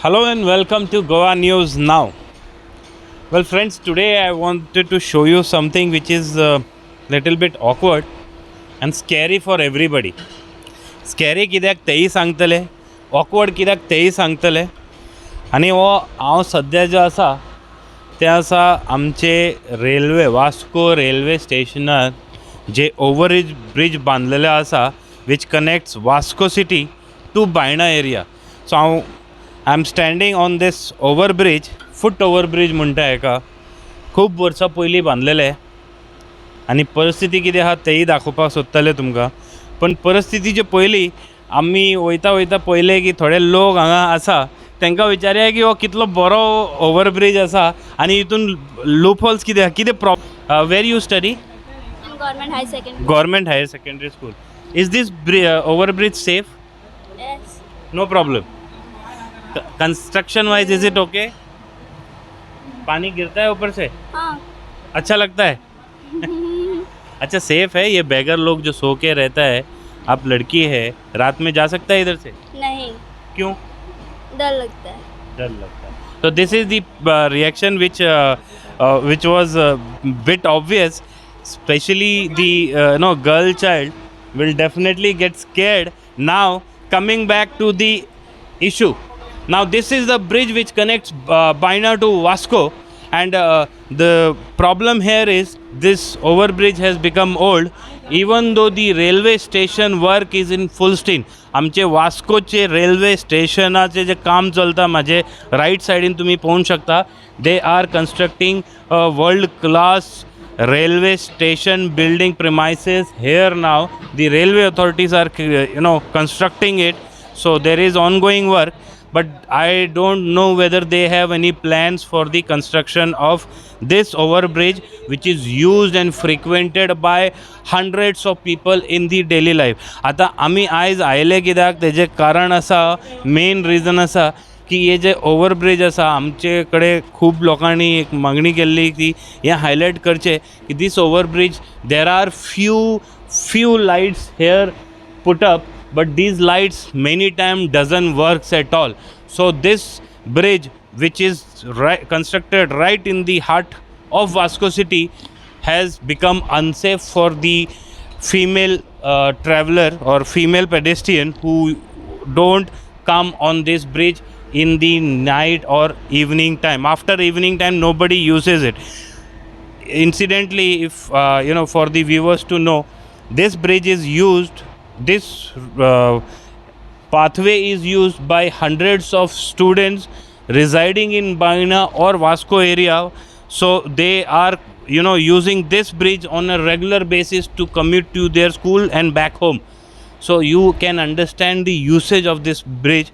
Hello and welcome to Goa News Now. Well, friends, today I wanted to show you something which is a little bit awkward and scary for everybody. Scary कित्याक तेही सांगतले, awkward कित्याक तेही सांगतले. आनी हो हांव सद्या जो आसा ते आसा आमचे रेल्वे वास्को रेल्वे स्टेशनार जे ब्रिज बांदलेले आसा which connects Vasco city to Baina area. So हांव I am standing on this overbridge, foot overbridge म्हणटा हेका. खूब वर्सां पयलीं बांदलेले आनी परिस्थिती कितें आहा तेंय दाखोवपाक सोदताले तुमकां. पण परिस्थितीचे पयलीं आमी वयता वयता पयले की थोडे लोक हांगा आसा तांकां विचारया की हो कितलो बरो ओवरब्रिज आसा आनी हितून लूप होल्स कितें कितें where you study? Government high secondary. Government higher secondary school. Is this overbridge safe? Yes. No problem. Construction wise is it okay? पानी गिरता है ऊपर से? हाँ. अच्छा लगता है? अच्छा सेफ है ये? बेगर लोग जो सो के रहता है, आप लड़की है, रात में जा सकता है इधर से? नहीं. क्यों? डर लगता है. डर लगता है. So this is the reaction which was bit obvious. Especially the girl child will definitely get scared. Now coming back to the issue. Now this is the bridge which connects Baina to Vasco, and the problem here is this overbridge has become old. Even though the railway station work is in full steam. आमचे वास्कोचे railway स्टेशनाचे जे काम चलता म्हाजे right सायडीन तुमी पळोवंक शकता. They are constructing world class railway station building premises here now. The railway authorities are constructing it, so there is ongoing work, but I don't know whether they have any plans for the construction of this overbridge, which is used and frequented by hundreds of people in the daily life. आता आमी आयज आयले कित्याक तेजें कारण आसा, main reason आसा की हे जे ओवरब्रिज आसा आमचे कडेन खूब लोकांनी एक मागणी केल्ली की हे हायलायट करचे की this overbridge there are few lights here put up, but these lights many times doesn't works at all. So this bridge which is constructed right in the heart of Vasco city has become unsafe for the female traveler or female pedestrian who don't come on this bridge in the night or evening time. After evening time nobody uses it. Incidentally, if for the viewers to know, this bridge is used, this pathway is used by hundreds of students residing in Baina or Vasco area. So they are using this bridge on a regular basis to commute to their school and back home. So you can understand the usage of this bridge,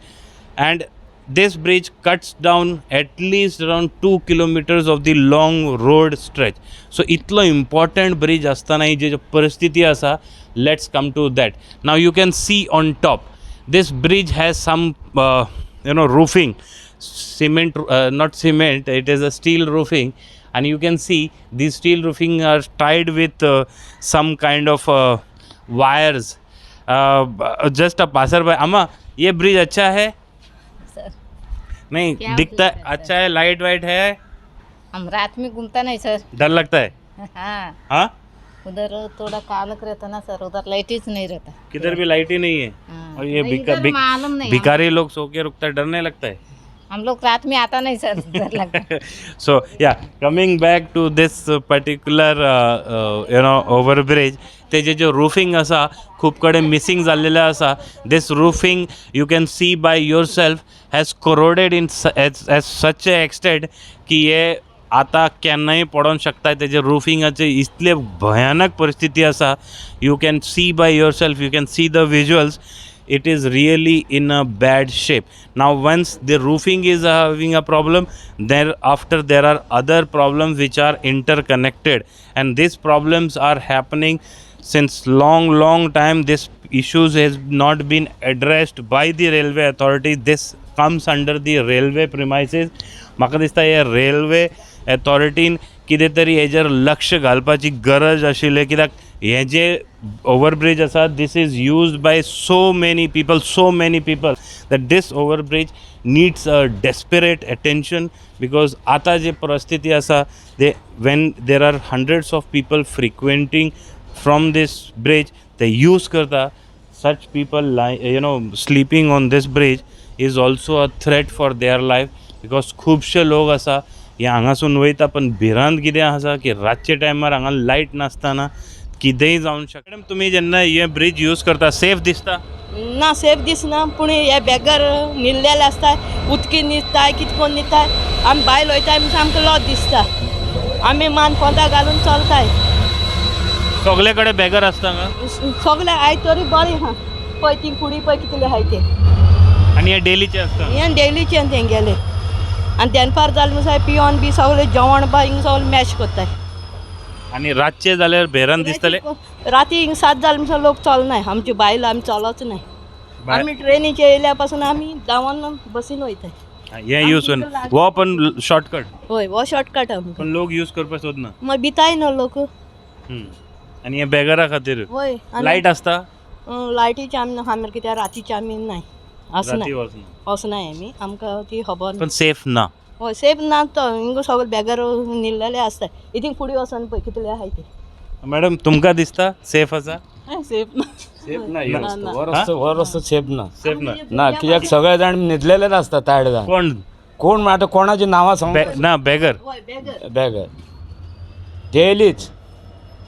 and this bridge cuts down at least around 2 kilometers of the long road stretch. So itlo important bridge astana hi je paristhiti asa, let's come to that. Now you can see on top this bridge has some roofing, cement, not cement, it is a steel roofing, and you can see these steel roofing are tied with some kind of wires. Just a passerby, amma ye bridge अच्छा है? नहीं दिखता है, अच्छा है, light white है. हम रात में घूमता नहीं सर. डर लगता है? हाँ. हाँ उधर थोड़ा कालक रहता ना सर, उधर लाइट ही नहीं रहता. किधर भी लाइट ही नहीं है. हाँ. और ये नहीं, इधर मालूम नहीं. भिखारी लोग सो के रुकता है, डर नहीं लगता है? हम लोग रात में आता नहीं सर, डर लगता है. So yeah, coming back to this particular overbridge, तेजे जो roofing आसा खूब कड़े missing जाल्लेले आसा. This roofing you can see by yourself has corroded in as such a extent की ये आता केन्नाय पडोन शकता. तेजे roofingचे इतले भयानक परिस्थिती आसा. You can see by yourself, you can see the visuals. It is really in a bad shape. Now once the roofing is having a problem, thereafter there are other problems which are interconnected, and these problems are happening since long time. This issues has not been addressed by the railway authority. This comes under the railway premises. म्हाका दिसता हे railway अथॉरिटीन कितें तरी हेजेर लक्ष घालपाची गरज आशिल्ली, कित्याक हे जे overbridge asa, this is used by so many people that this overbridge needs a desperate attention, because आता जे परिस्थिती आसा, they when there are hundreds of people frequenting from this bridge, they use करता, such people sleeping on this bridge is also a threat for their life, because खुबशे लोक आसा हे हांगासून वयता पण भिरांत कितें आसा की रातचे टायमार हांगा लायट नासतना कितेंय जावंक शकता. मॅडम तुमी जेन्ना हे ब्रिज यूज करता सेफ दिसता? ना सेफ दिसना, पूण हे बेगर न्हिदलेले आसता, उदकी न्हिदताय कितें कोन्न न्हिदताय, आमी बायल वयताय म्हणून सामको लॉस दिसता. आमी मान पोंदा घालून चलताय. सगळे कडेन बेगर आसता हांगा? सगळे आय तरी बरें आहा, पळय ती फुडी पळय कितले आहाय ते. आनी हे डेलीचे आसता? हें डेलीचे तेंगेले. आनी दनपार जालें म्हणून पियोन बी सगळे जेवण बा हिंग सगळे मॅश करताय. आनी रातचे जाल्यार भेरान दिसतले? राती हिंग 7 जालें म्हणून लोक चलनाय, आमची बायल आमी चलच नाय. आमी ट्रेनीचे येयल्या पासून आमी धांवन बसीन वयताय. हे यूज करना हो पण शॉर्टकट? होय, हो शॉर्टकट आमकां. पण लोक यूज करपाक सोदना? मग भिताय न्हू लोक. आनी हे बेगरा खातीर होय. लायट आसता? लायटीचे आमी कित्याक रातीचे आमी नाय राती असनाय वचना? असनाय आमी, आमकां ती खबर पण सेफ ना? होय सेफ ना तो हिंग सगळे बेगर न्हिदलेले आसताय. इथींग फुडें वचोन पळय कितले आहाय ते. मॅडम तुमकां दिसता सेफ आसा? सेफ ना. सेफ ना ना. वर रस्तो सेफ ना सेफ ना? ना कित्याक सगळे जाण न्हिदलेलेच आसता टायर्ड जावन. कोण कोण आतां कोणाची नांवां सांग ना बेगर? होय बेगर. बॅग डेलीच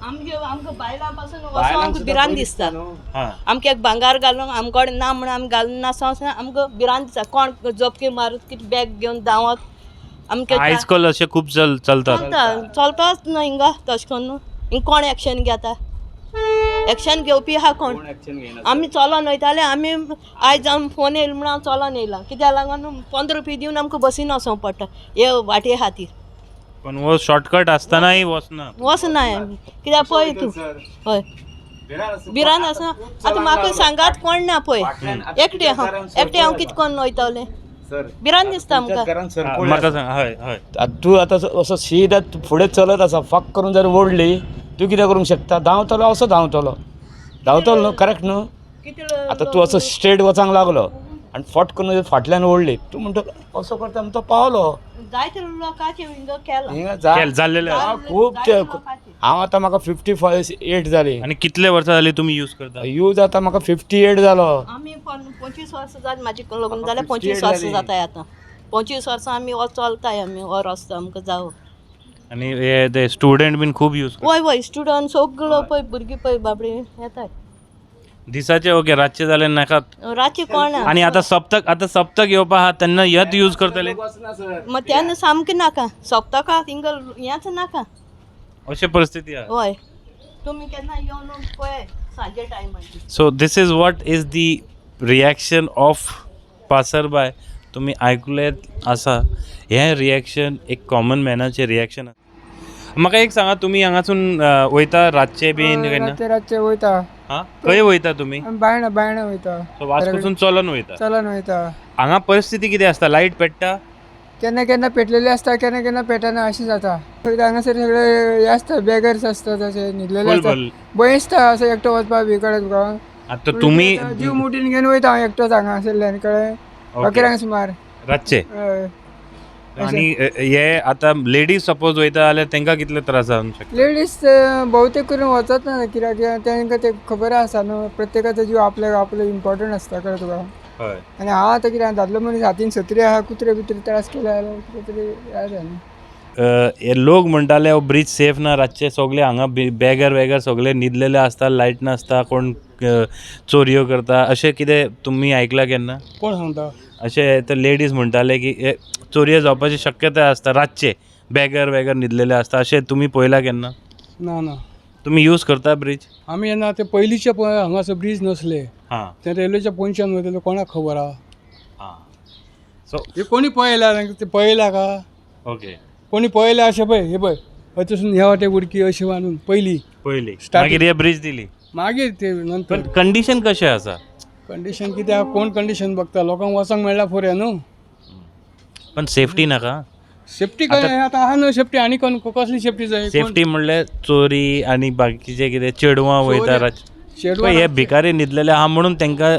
आमकां बायलां पासून वचोन आमकां भिरांत दिसता. हां. आमकां एक भांगार घालूंक आमचे कडेन ना म्हणून आमी घालून नासो आमकां भिरांत दिसता. कोण झपके मारूत कितें बॅग घेवन धांवत आमकां आयज कल अशें खूब चलतात. चलताच न्हू हिंगा तशें करून. हिंग कोण एक्शन घेता? एक्शन घेवपी आहा कोण? आमी चलोन वयताले. आमी आयज आमी फोन येयलो म्हणून हांव चलोन येयलां. कित्याक लागून 15 रुपया दिवन आमकां बसीन वचोंक पडटा हे वाटे खातीर. पण हो शॉर्टकट आसतनाय वचना? वचनाय आमी कित्याक पळय तूं. हय भिरांत आसा. आतां म्हाका सांगात कोण ना पळय, एकटें हांव कितें करून वयतलें? भिरांत दिसता आमकां. म्हाका सांग. हय हय. तूं आतां असो सीदा फुडें चलत आसा, फक करून जर ओडली तूं कितें करूंक शकता? धांवतलो असो धांवतलो न्हू, करेक्ट न्हू? आतां तूं असो स्ट्रेट वचांक लागलो आनी फट करून फाटल्यान ओडली, तूं म्हणटलो असो करता तो पावलो. जायते लोकांचे हिंगा केला. हिंगा जाल्लेले खूब हांव आतां म्हाका 58 जाली आनी कितले वर्सां जाली तुमी यूज करता? यूज आतां म्हाका 58 जालो. आमी 25 वर्सां जाली म्हाजी लग्न जाल्यार 25 वर्सां जाताय आतां. 25 वर्सां आमी हो चलताय आमी हो रस्तो आमकां जावं. आनी हे ते स्टुडंट बीन खूब यूज करता? वय स्टुडंट सगळो पळय भुरगीं पळय बाबडे येताय. दिसाचे ओके, रातचे जाल्यार नाकात? रातचे कोण? आनी आतां सप्तक येवपा आहा तेन्ना हेत यूज करतले? मग तेन्ना सामकें नाका. सप्तकाक हिंगा हेंच नाका. अशी परिस्थिती आहा? हय. तुमी केन्ना येवन पळय सांजे टायमार. So this is what is the reaction of passer by. तुम्ही आयकलेत आसा हें रिएक्शन एक कॉमन मॅनाचें रिएक्शन. म्हाका एक सांगा, तुमी हांगासून वयता रातचे बीन केन्ना? रातचे वयता. हां, खंय वयता तुमी? बायणा वयता. सो वास्कोसून चलोन वयता? चलोन वयता. हांगा परिस्थिती कितें आसता? लायट पेट्टा? केन्ना केन्ना पेटलेली आसता, केन्ना केन्ना पेटना अशें जाता. हांगासर सगळे हे आसता, बेगर्स आसता तशे न्हिदलेले आसता. भंय दिसता असो एकटो वचपाक बी कळत तुका. आतां तुमी जीव मुठीन घेवन वयता हांव एकटोच हांगासरल्यान कळ्ळें. 11 सुमार रातचे? हय. आनी हे आतां लेडीज सपोज वयता जाल्यार तांकां कितले त्रास जावंक शकता? लेडीज भोवतेक करून वचत ना कित्याक तांकां ते खबर आसा न्हू प्रत्येकाचो जीव आपलो इम्पॉर्टंट आसता कळ्ळें तुका. हय. आनी हांव आतां कितें दादलो मनीस हातीन सत्री आहा, कुत्रे बित्रे त्रास केले जाल्यार कितें तरी जाता न्ही. हे लोक म्हणटाले हो ब्रीज सेफ ना, रातचे सगळे हांगा बेगर सगळे न्हिदलेले आसता, लायट नासता, कोण चोरयो करता, अशें कितें तुमी आयकलां केन्ना? कोण सांगता? अशें तर लेडीज म्हणटाले की चोरयो जावपाची शक्यताय आसता रातचे, बेगर न्हिदलेले आसता, अशें तुमी पळयलां केन्ना? ना तुमी यूज करता ब्रीज? आमी जेन्ना ते पयलींचे हांगासर ब्रीज नसले हां ते रेल्वेच्या पोंच्यान वयताले कोणाक खबर आहा? हां. सो हे कोणी पळयला ते पळयला का? ओके. कोणी पळयला अशें पळय हे पळय हथसून ह्या वाटे उडकी अशी बांदून पयली मागीर हे ब्रीज दिली. मागीर ते नंतर पण कंडिशन कशें आसा? कंडिशन कित्याक कोण कंडिशन बघता? लोकांक वचोंक मेळ्ळा फुडें न्हू. पण सेफ्टी नाका? सेफ्टी काय आतां आहा न्हू सेफ्टी. आनी कसली सेफ्टी जाय? सेफ्टी म्हणल्यार चोरी आनी बाकीचे कितें चेडवां वयता शेडवर हे भिकारी न्हिदलेले आहा म्हणून तांकां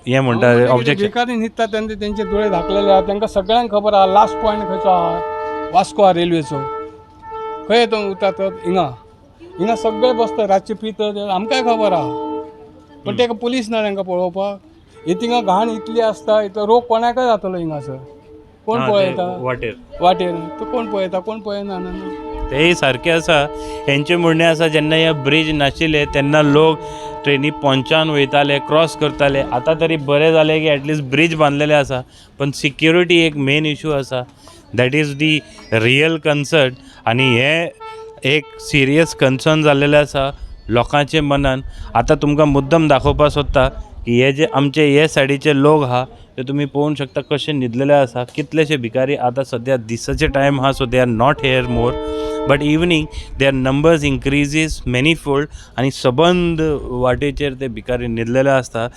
हें म्हणटा ऑब्जेक्शन. भिकारी न्हिदता तेन्ना तेंचे दोळे धाकलेले आहा तांकां सगळ्यांक खबर आहा लास्ट पॉयंट खंयचो आहा वास्को आहा रेल्वेचो खंय तो उतारतात हिंगा सगळे बसता रातचे पितात आमकांय खबर आहा पण ताका पुलीस ना तांकां पळोवपाक हे थिंगा घाण इतली आसता इतलो रोग कोणाकय जातलो हिंगासर कोण पळयता वाटेर तो कोण पळयता कोण पळयना तेही सारकें आसा. हेंचें म्हणणें आसा जेन्ना हे ब्रिज नाशिल्ले तेन्ना लोक ट्रेनी पोंचान वयताले क्रॉस करताले. आतां तरी बरें जालें की एटलिस्ट ब्रिज बांदलेले आसा पण सिक्युरिटी एक मेन इशू आसा. That is the real concern आनी हे एक सिरियस कन्सर्न जाल्लेलें आसा लोकांचे मनान. आतां तुमकां मुद्दम दाखोवपाक सोदता की हे जे आमचे हे सायडीचे लोक आहा ते तुमी पळोवंक शकता कशे न्हिदलेले आसा. कितलेशे भिकारी आतां सद्या दिसाचे टायम आहा so they are not here more but evening there numbers increases many fold आनी सबंद वाटेचेर ते भिकारी न्हिदलेले आसता.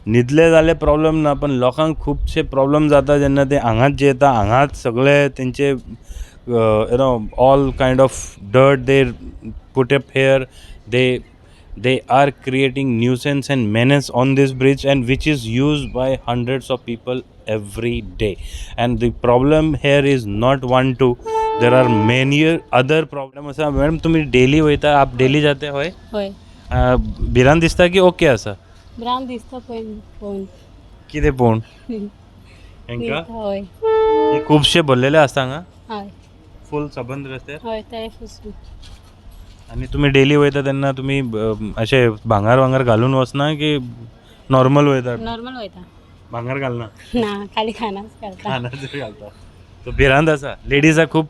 न्हिदले जाल्यार प्रॉब्लम ना पण लोकांक खुबशे प्रॉब्लम जाता जेन्ना ते हांगाच जेता हांगाच सगळे तेंचे you know all kind of dirt they put up here they are creating nuisance and menace on this bridge and which is used by hundreds of people every day. And the problem here is not one two, there are many other problems. Madam तुम्ही daily वयता आप daily जाते होय होय भिरांत दिसता की okay आसा ब्राम दिसता पळोवन कितें पळोवन हांकां होय हे खुबशे भरलेले आसता हांगा हय फूल सबंद रस्ते हय ते फुसून आणि तुम्ही डेली वयता तेन्ना तुम्ही अशे भांगार घालून वचना की नॉर्मल वयता नॉर्मल वयता भांगार घालना ना खाली खानाच घालता खानाच घालता सो भिरांत आसा लेडीजाक खूब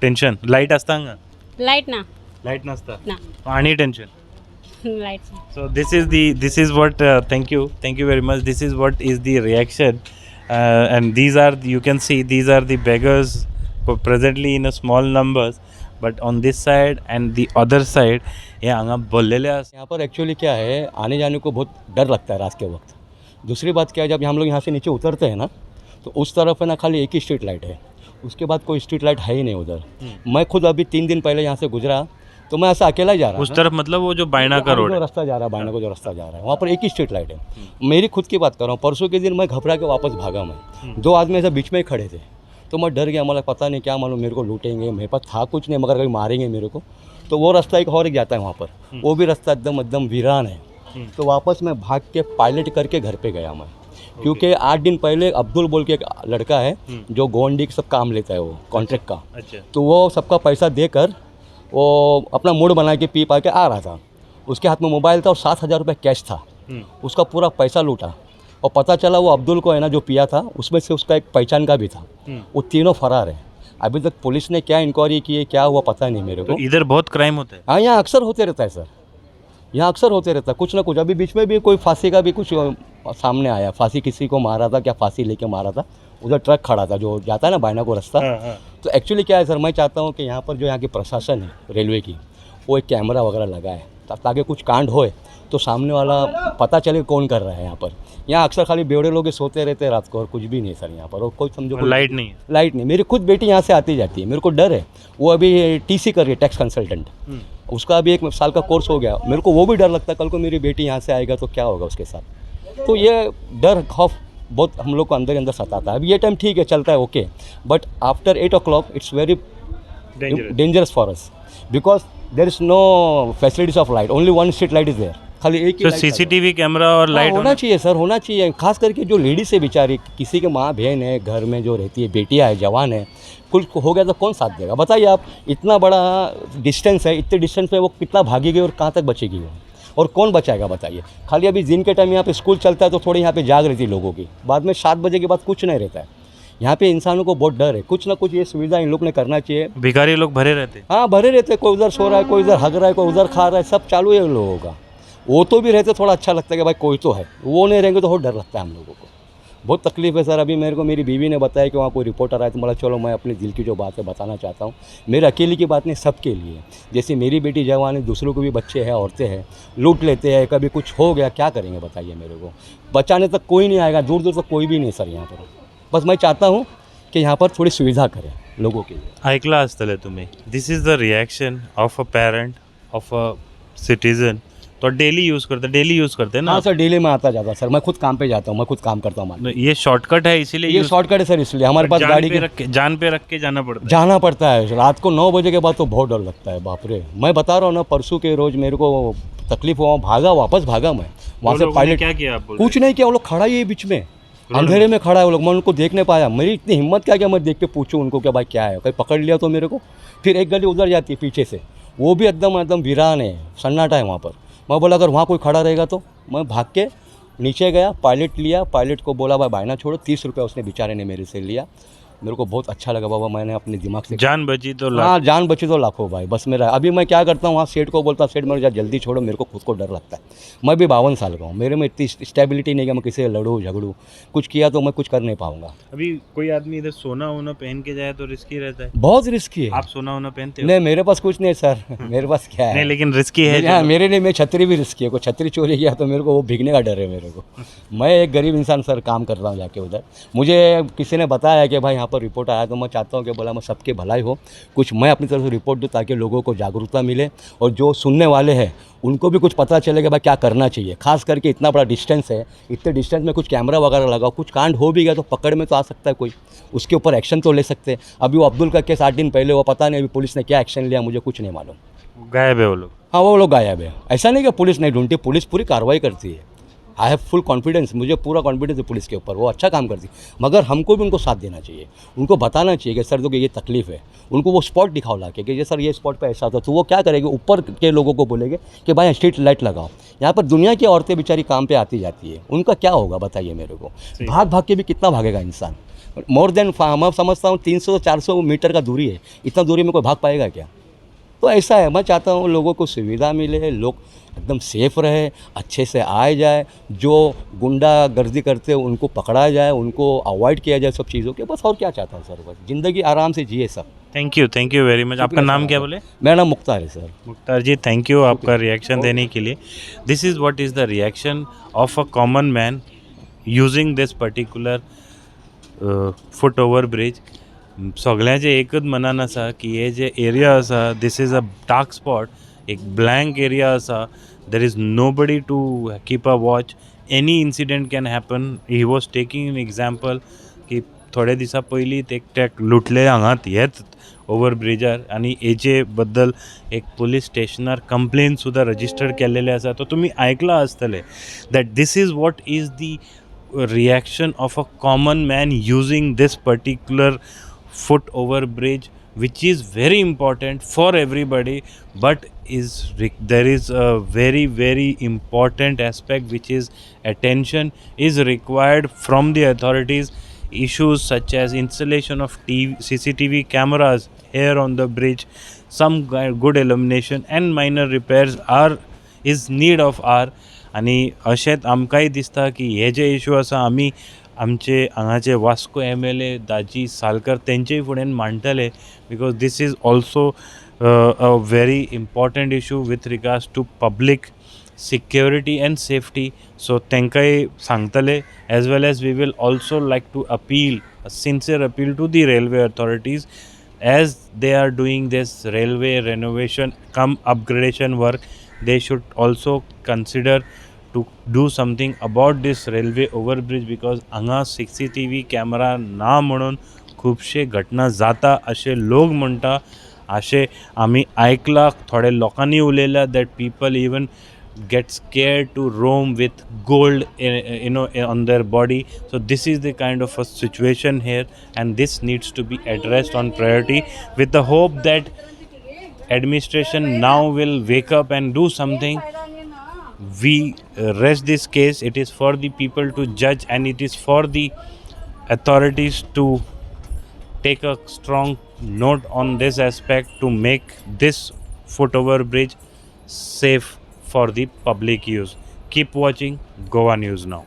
टेन्शन लायट आसता हांगा लायट ना लायट नासता ना आनी tension light so this is what thank you very much. This is what is the reaction and these are you can see these are the beggars presently in a small numbers but on this side and the other side ये आंगा बोललेले यहाँ पर actually क्या है आने जाने को बहुत डर लगता है रात के वक्त. दूसरी बात क्या है जब हम लोग यहाँ से नीचे उतरते हैं ना तो उस तरफ है ना खाली एक ही स्ट्रीट लाइट है उसके बाद कोई स्ट्रीट लाइट है ही नहीं उधर. मैं खुद अभी 3 दिन पहले यहाँ से गुजरा तो मैं ऐसा अकेला ही जा रहा उस तरफ मतलब वो जो बायना का रोड जो रास्ता जा रहा है बायना को जो रास्ता जा रहा है वहाँ पर एक ही स्ट्रीट लाइट है. मेरी खुद की बात कर रहा हूँ परसों के दिन मैं घबरा के वापस भागा. मैं 2 आदमी ऐसे बीच में ही खड़े थे तो मैं डर गया. मतलब पता नहीं क्या मालूम मेरे को लूटेंगे मेरे पास था कुछ नहीं मगर कभी मारेंगे मेरे को. तो वो रास्ता एक और जाता है वहाँ पर वो भी रास्ता एकदम वीरान है. तो वापस मैं भाग के पायलट करके घर पे गया मैं क्योंकि 8 दिन पहले अब्दुल बोल के एक लड़का है जो गोंडी सब काम लेता है वो कॉन्ट्रैक्ट का. तो वो सबका पैसा देकर वो अपना मूड बना के पी पा के आ रहा था. उसके हाथ में मोबाइल था और 7,000 रुपये कैश था. उसका पूरा पैसा लूटा और पता चला वो अब्दुल को है ना जो पिया था उसमें से उसका एक पहचान का भी था. वो तीनों फरार है. अभी तक पुलिस ने क्या इंक्वायरी की है क्या हुआ पता नहीं मेरे को. तो इधर बहुत क्राइम होता है. हाँ यहाँ अक्सर होते रहता है सर. यहाँ अक्सर होते रहता है कुछ ना कुछ. अभी बीच में भी कोई फांसी का भी कुछ सामने आया. फांसी किसी को मारा था क्या फांसी लेके मारा था. उधर ट्रक खड़ा था जो जाता है ना बायना को रास्ता. तो एक्चुअली क्या है सर मैं चाहता हूँ कि यहाँ पर जो यहाँ की प्रशासन है रेलवे की वो एक कैमरा वगैरह लगाए ताकि कुछ कांड होए तो सामने वाला पता चले कौन कर रहा है यहाँ पर. यहाँ अक्सर खाली बेवड़े लोग सोते रहते हैं रात को और कुछ भी नहीं सर यहाँ पर. और कोई समझो लाइट नहीं है. लाइट नहीं. मेरी खुद बेटी यहाँ से आती जाती है. मेरे को डर है. वो अभी TC कर रही है टैक्स कंसल्टेंट. उसका अभी 1 साल का कोर्स हो गया. मेरे को वो भी डर लगता है कल को मेरी बेटी यहाँ से आएगा तो क्या होगा उसके साथ. तो ये डर खौफ बहुत हम लोग को अंदर सताता है. अभी ये टाइम ठीक है चलता है okay but after 8 o'clock it's very dangerous for us because there is no facilities of light. Only 1 street light is there. खाली एक ही CCTV कैमरा और लाइट होना चाहिए सर. होना चाहिए. खास करके जो लेडीज है बेचारी किसी के माँ बहन है घर में जो रहती है बेटियाँ है जवान है कुछ हो गया तो कौन साथ देगा बताइए आप. इतना बड़ा डिस्टेंस है. इतने डिस्टेंस में वो कितना भागेगी और कहाँ तक बचेगी वो और कौन बचाएगा बताइए. खाली अभी दिन के टाइम यहाँ पे स्कूल चलता है तो थोड़ी यहाँ पे जाग रहती है लोगों की. बाद में 7 बजे के बाद कुछ नहीं रहता है. यहाँ पे इंसानों को बहुत डर है. कुछ ना कुछ ये सुविधा इन लोग ने करना चाहिए. भिखारी लोग भरे रहते. हाँ भरे रहते. कोई उधर सो रहा है कोई उधर हग रहा है कोई उधर खा रहा है सब चालू है उन लोगों का. वो तो भी रहते थोड़ा अच्छा लगता है कि भाई कोई तो है. वो नहीं रहेंगे तो बहुत डर लगता है हम लोगों को. बहुत तकलीफ है सर. अभी मेरे को मेरी बीवी ने बताया कि वहाँ कोई रिपोर्टर आया तो बोला चलो मैं अपने दिल की जो बात है बताना चाहता हूँ. मेरे अकेले की बात नहीं सबके लिए. जैसे मेरी बेटी जवान है दूसरों को भी बच्चे हैं औरतें हैं लूट लेते हैं. कभी कुछ हो गया क्या करेंगे बताइए. मेरे को बचाने तक कोई नहीं आएगा. दूर दूर तक कोई भी नहीं सर यहाँ पर. बस मैं चाहता हूँ की यहाँ पर थोड़ी सुविधा करें लोगों के लिए. ऐकला आसतले तुम्ही. This is the reaction of a parent of a citizen. तो डेली यूज़ करते हैं ना? हाँ सर, डेली में आता जाता सर, मैं खुद काम पे जाता हूँ, मैं खुद काम करता हूँ मान। ये शॉर्टकट है इसीलिए ये शॉर्टकट है सर, इसलिए हमारे पास गाड़ी की जान पे रख के जाना पड़ता है। जाना पड़ता है। रात को 9 बजे के बाद तो बहुत डर लगता है, बाप रे। मैं बता रहा हूँ ना, परसों के रोज मेरे को तकलीफ हुआ, वापस भागा मैं वहाँ से। पायलट क्या किया आप? कुछ नहीं किया, वो लोग खड़ा ही है बीच में, अंधेरे में खड़ा है वो लोग। मैं उनको देख नहीं पाया, मेरी इतनी हिम्मत क्या मैं देख के पूछूं उनको कि भाई क्या है, कहीं पकड़ लिया तो मेरे को। फिर एक गली उधर जाती है पीछे से, वो भी एकदम वीरान है, सन्नाटा है वहाँ पर। मैं बोला अगर वहाँ कोई खड़ा रहेगा तो मैं भाग के नीचे गया, पायलट लिया, पायलट को बोला भाई भाई ना छोड़ो। 30 रुपये उसने बेचारे ने मेरे से लिया। मेरे को बहुत अच्छा लगा बाबा, मैंने अपने दिमाग से जान बची तो हाँ, जान बची तो लाखों भाई, बस मेरा। अभी मैं क्या करता हूँ, वहाँ सेठ को बोलता, सेठ मेरे जल्दी छोड़ो, मेरे को खुद को डर लगता है। मैं भी 52 साल का हूँ, मेरे में इतनी स्टेबिलिटी नहीं कि मैं किसी से लड़ूँ झगड़ूँ। कुछ किया तो मैं कुछ कर नहीं पाऊँगा। अभी कोई आदमी इधर सोना वोना पहन के जाए तो रिस्की रहता है। बहुत रिस्की है। आप सोना वोना पहनते हो? नहीं, मेरे पास कुछ नहीं है सर। मेरे पास क्या है? नहीं, लेकिन रिस्की है। हाँ, मेरे लिए, मेरी छतरी भी रिस्की है। कोई छतरी चोरी किया तो मेरे को वो भीगने का डर है मेरे को। मैं एक गरीब इंसान सर, काम कर रहा हूँ जाके उधर। मुझे किसी ने बताया कि भाई यहाँ पर रिपोर्ट आया, तो मैं चाहता हूँ कि बोला मैं सबके भलाई हो, कुछ मैं अपनी तरफ से रिपोर्ट दूँ ताकि लोगों को जागरूकता मिले, और जो सुनने वाले हैं उनको भी कुछ पता चले कि भाई क्या करना चाहिए। खास करके इतना बड़ा डिस्टेंस है, इतने डिस्टेंस में कुछ कैमरा वगैरह लगाओ, कुछ कांड हो भी गया तो पकड़ में तो आ सकता है कोई, उसके ऊपर एक्शन तो ले सकते हैं। अभी वो अब्दुल का केस 8 दिन पहले, वो पता नहीं अभी पुलिस ने क्या एक्शन लिया, मुझे कुछ नहीं मालूम। गायब है वो लोग? हाँ, वो लोग गायब है। ऐसा नहीं कि पुलिस नहीं ढूंढती, पुलिस पूरी कार्रवाई करती है। आई हैव फुल कॉन्फिडेंस, मुझे पूरा कॉन्फिडेंस है पुलिस के ऊपर, वो अच्छा काम करती है। मगर हमको भी उनको साथ देना चाहिए, उनको बताना चाहिए कि सर देखो ये तकलीफ़ है। उनको वो स्पॉट दिखाओ ला के कि ये सर ये स्पॉट पे ऐसा होता, तो वो क्या करेंगे, ऊपर के लोगों को बोलेंगे कि भाई स्ट्रीट लाइट लगाओ। यहाँ पर दुनिया की औरतें बेचारी काम पे आती जाती है, उनका क्या होगा बताइए मेरे को। भाग भाग के भी कितना भागेगा इंसान। मोर देन मैं समझता हूँ 300-400 मीटर का दूरी है, इतना दूरी में कोई भाग पाएगा क्या? तो ऐसा है, मैं चाहता हूँ लोगों को सुविधा मिले, लोग एकदम सेफ रहे, अच्छे से आए जाए, जो गुंडा गर्दी करते हैं उनको पकड़ा जाए, उनको अवॉइड किया जाए सब चीज़ों के। बस और क्या चाहता हूँ सर, बस ज़िंदगी आराम से जिए सब। Thank you very much. आपका नाम क्या बोले? मेरा नाम मुख्तार है sir. Mukhtar ji, thank you आपका रिएक्शन देने के लिए। This is what is the reaction of a common man using this particular foot over bridge. सगळ्यांचें एकच मनान आसा की हे जे एरिया आसा, this is a dark spot, एक ब्लँक एरिया आसा. There is nobody to keep a watch. Any incident can happen. He was taking an example की थोडे दिसा पयलीं ते लुटले हांगात हेच ओवर ब्रिजार, आनी हेचे बद्दल एक पुलीस स्टेशनार कंप्लेन सुद्दां रजिस्टर केल्लेले आसा. तो तुमी आयकलां आसतलें that this is what is the reaction of a common man using this particular foot over bridge, which is very important for everybody, but there is a very important aspect which is attention is required from the authorities. Issues such as installation of CCTV cameras here on the bridge, some good illumination and minor repairs is need of our. आनी अशेंच आमकांय दिसता की हे जे issue आसा आमी आमचे हांगाचे वास्को MLA दाजी सालकर तेंचेय फुडें मांडटले, because this is also a very important issue with regards to public security and safety. So तेंकांय सांगतले, as well as we will also like to appeal, a sincere appeal to the railway authorities as they are doing this railway renovation come upgradation work. They should also consider to do something about this railway overbridge, because हांगा CCTV camera ना म्हणून खुबशे घटना जाता अशे लोक म्हणटा. अशे आमी आयकलां, थोडे लोकांनी उलयला that people even get scared to roam with gold on their body. So this is the kind of a situation here, and this needs to be addressed on priority, with the hope that administration now will wake up and do something. We rest this case. It is for the people to judge, and it is for the authorities to take a strong note on this aspect to make this footover bridge safe for the public use. Keep watching Goa News Now.